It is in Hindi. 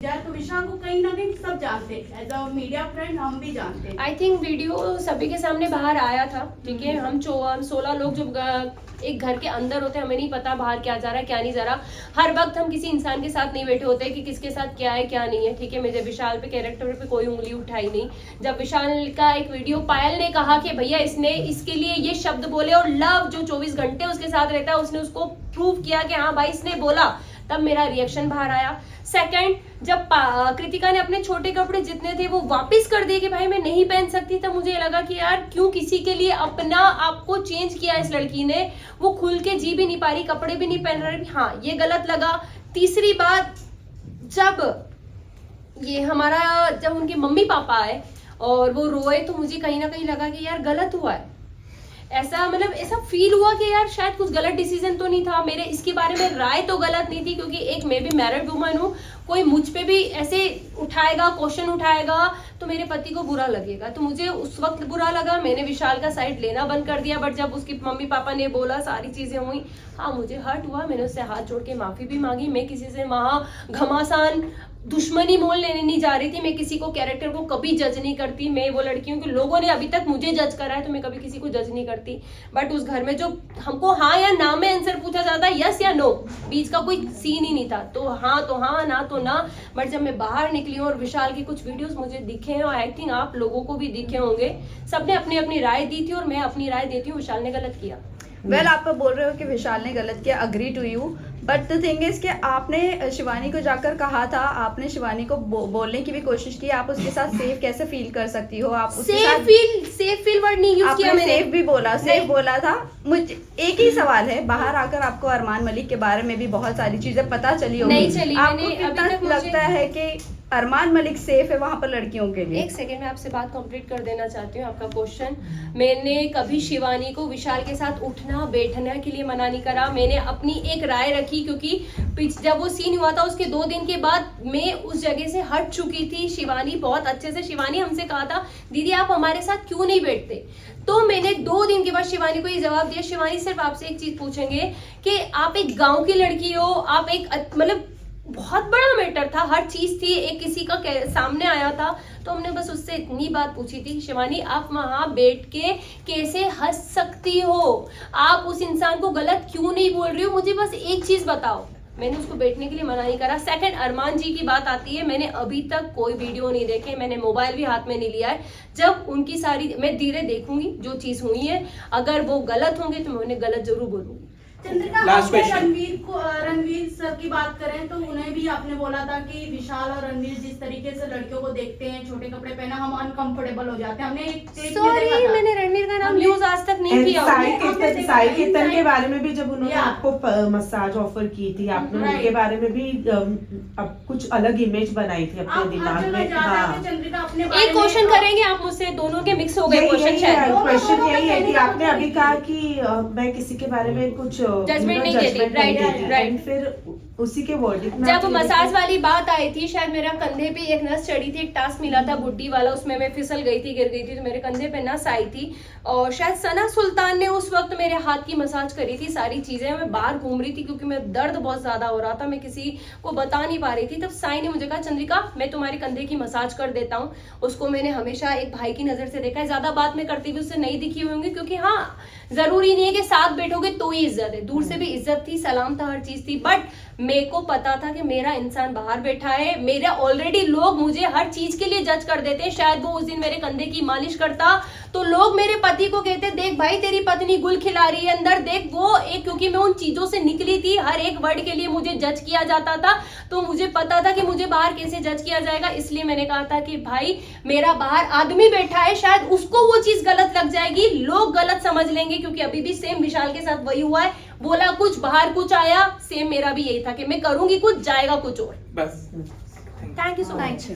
तो विशाल को कहीं ना कहीं सब जानते हैं, एज अ मीडिया फ्रेंड हम भी जानते हैं। आई थिंक वीडियो सभी के सामने बाहर आया था, ठीक है। हम 16 लोग जो एक घर के अंदर होते हैं, हमें नहीं पता बाहर क्या जा रहा है क्या नहीं जा रहा। हर वक्त हम किसी इंसान के साथ नहीं बैठे होते कि किसके साथ क्या है क्या नहीं है, ठीक है। मुझे विशाल पे कैरेक्टर पे कोई उंगली उठाई नहीं। जब विशाल का एक वीडियो पायल ने कहा कि भैया इसने इसके लिए ये शब्द बोले और लव जो 24 घंटे उसके साथ रहता है उसने उसको प्रूव किया कि हाँ भाई इसने बोला, तब मेरा रिएक्शन बाहर आया। सेकंड, जब कृतिका ने अपने छोटे कपड़े जितने थे वो वापस कर दिए कि भाई मैं नहीं पहन सकती, तब मुझे लगा कि यार क्यों किसी के लिए अपना आपको चेंज किया इस लड़की ने। वो खुल के जी भी नहीं पा रही, कपड़े भी नहीं पहन रही, हाँ ये गलत लगा। तीसरी बात, जब उनके मम्मी पापा आए और वो रोए तो मुझे कहीं ना कहीं लगा कि यार गलत हुआ है। ऐसा फील हुआ कि यार शायद कुछ गलत डिसीजन तो नहीं था मेरे, इसके बारे में राय तो गलत नहीं थी, क्योंकि एक मैं भी मैरिड वुमन हूँ, कोई मुझ पे भी ऐसे उठाएगा, क्वेश्चन उठाएगा तो मेरे पति को बुरा लगेगा। तो मुझे उस वक्त बुरा लगा, मैंने विशाल का साइड लेना बंद कर दिया। बट जब उसकी मम्मी पापा ने बोला, सारी चीजें हुई, हाँ मुझे हर्ट हुआ, मैंने उससे हाथ जोड़ के माफी भी मांगी। मैं किसी से वहां घमासान दुश्मनी मोल लेने नहीं जा रही थी। मैं किसी को कैरेक्टर को कभी जज नहीं करती। मैं वो लड़की हूँ कि लोगों ने अभी तक मुझे जज करा है तो मैं कभी किसी को जज नहीं करती। बट उस घर में जो हमको हाँ या ना में आंसर पूछा जाता है, यस या नो, बीच का कोई सीन ही नहीं था। तो हाँ ना तो ना। बट जब मैं बाहर निकली हूँ और विशाल की कुछ वीडियोस मुझे दिखे हैं और आई थिंक आप लोगों को भी दिखे होंगे, सबने अपनी अपनी राय दी थी और मैं अपनी राय देती हूँ विशाल ने गलत किया। वेल आप बोल रहे हो कि विशाल ने गलत किया, agree to you, but the thing is कि आपने शिवानी को जाकर कहा था, आपने शिवानी को बोलने की भी कोशिश की, आप उसके साथ सेफ कैसे फील कर सकती हो? आप उसके साथ सेफ फील वर्ड नहीं यूज किया मैंने। सेफ भी बोला, सेफ बोला था। मुझे एक ही सवाल है, बाहर आकर आपको अरमान मलिक के बारे में भी बहुत सारी चीजें पता चली होगी, नहीं चली, आपको कितना लगता है कि अरमान मलिक सेफ है वहां पर लड़कियों के लिए? एक सेकंड में आपसे बात कंप्लीट कर देना चाहती हूँ। आपका क्वेश्चन, मैंने कभी शिवानी को विशाल के साथ उठना बैठने के लिए मना नहीं करा। मैंने अपनी एक राय रखी, क्योंकि जब वो सीन हुआ था उसके 2 दिन के बाद मैं उस जगह से हट चुकी थी। शिवानी बहुत अच्छे से, शिवानी हमसे कहा था दीदी आप हमारे साथ क्यों नहीं बैठते, तो मैंने 2 दिन के बाद शिवानी को ये जवाब दिया, शिवानी सिर्फ आपसे एक चीज पूछेंगे कि आप एक गाँव की लड़की हो, आप एक मतलब बहुत बड़ा मैटर था, हर चीज थी, एक किसी का सामने आया था, तो हमने बस उससे इतनी बात पूछी थी, शिवानी आप वहां बैठ के कैसे हंस सकती हो, आप उस इंसान को गलत क्यों नहीं बोल रही हो, मुझे बस एक चीज बताओ। मैंने उसको बैठने के लिए मना नहीं करा। सेकंड, अरमान जी की बात आती है, मैंने अभी तक कोई वीडियो नहीं देखे, मैंने मोबाइल भी हाथ में नहीं लिया है। जब उनकी सारी मैं धीरे देखूंगी जो चीज हुई है, अगर वो गलत होंगे तो मैं उन्हें गलत जरूर बोलूंगी। चंद्रिका, रणवीर सर की बात करें तो उन्हें भी आपने बोला था कि विशाल और रणवीर जिस तरीके से लड़कियों को देखते हैं, छोटे कपड़े पहना, हम अनकंफर्टेबल हो जाते हैं। हमने सॉरी, मैंने रणवीर का नाम यूज आज तक नहीं किया। साई कीर्तन के बारे में भी जब उन्होंने आपको मसाज ऑफर की थी, आपने उनके बारे में भी अब कुछ अलग इमेज बनाई थी अपने दिमाग में। एक क्वेश्चन करेंगे आप मुझसे, दोनों के मिक्स हो गए क्वेश्चन यही है कि आपने अभी कहा कि मैं किसी के बारे में कुछ जजमेंट नहीं देती, राइट। फिर उसी के वर्डिंग में जब मसाज वाली बात आई थी, शायद मेरा कंधे पे एक नस चढ़ी थी, एक टास्क मिला था बुड्डी वाला, उसमें मैं फिसल गई थी, गिर गई थी, तो मेरे कंधे पे नस आई थी और शायद सना सुल्तान ने उस वक्त मेरे हाथ की मसाज करी थी। सारी चीजें मैं बाहर घूम रही थी क्योंकि मेरा दर्द बहुत ज्यादा हो रहा था, मैं किसी को बता नहीं पा रही थी। तब साई ने मुझे कहा चंद्रिका मैं तुम्हारे कंधे की मसाज कर देता हूँ। उसको मैंने हमेशा एक भाई की नजर से देखा है, ज्यादा बात में करती हुई उससे नहीं दिखी होंगी, क्योंकि हाँ जरूरी नहीं है कि साथ बैठोगे तो ही इज्जत है, दूर से भी इज्जत थी, सलाम था, हर चीज थी। बट मेरे को पता था कि मेरा इंसान बाहर बैठा है, मेरा ऑलरेडी लोग मुझे हर चीज के लिए जज कर देते हैं। शायद वो उस दिन मेरे कंधे की मालिश करता तो लोग मेरे पति को कहते देख भाई तेरी पत्नी गुल खिला रही है अंदर देख, वो एक, क्योंकि मैं उन चीजों से निकली थी, हर एक वर्ड के लिए मुझे जज किया जाता था, तो मुझे पता था कि मुझे बाहर कैसे जज किया जाएगा। इसलिए मैंने कहा था कि भाई मेरा बाहर आदमी बैठा है, शायद उसको वो चीज गलत लग जाएगी, लोग गलत समझ लेंगे, क्योंकि अभी भी सेम विशाल के साथ वही हुआ है, बोला कुछ बाहर कुछ आया, सेम मेरा भी यही था कि मैं करूंगी कुछ जाएगा कुछ और। बस थैंक यू सो मच।